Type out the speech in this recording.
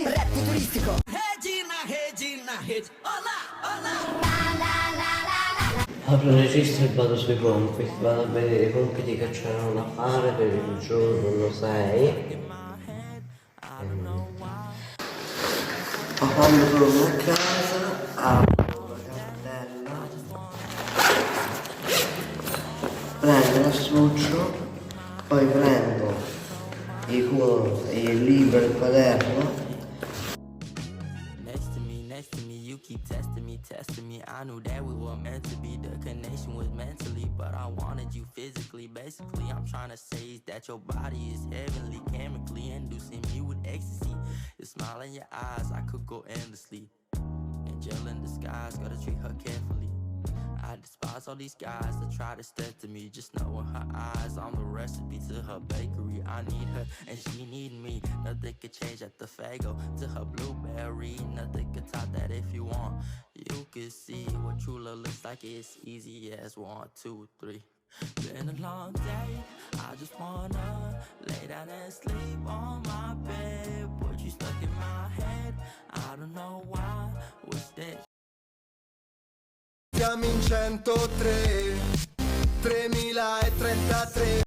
rap futuristico. Apro il registro e vado sui compiti, vado a vedere i compiti che c'erano da fare per il giorno 6. Quando torno a casa apro la cartella, prendo l'astuccio, poi prendo il libro e il quaderno. Testing me, I knew that we were meant to be. The connection was mentally, but I wanted you physically. Basically, I'm trying to say is that your body is heavenly, chemically inducing me with ecstasy. Your smile in your eyes, I could go endlessly. Angel in disguise, gotta treat her carefully. I despise all these guys that try to step to me. Just know in her eyes, I'm the recipe to her bakery. I need her and she need me. Nothing could change at the Fago to her blueberry. Nothing could top that if you want. You could see what true love looks like. It's easy as 1, 2, 3. Been a long day, I just wanna lay down and sleep on my bed. But you stuck in my head, I don't know why. What's that? Siamo in 103, 3033.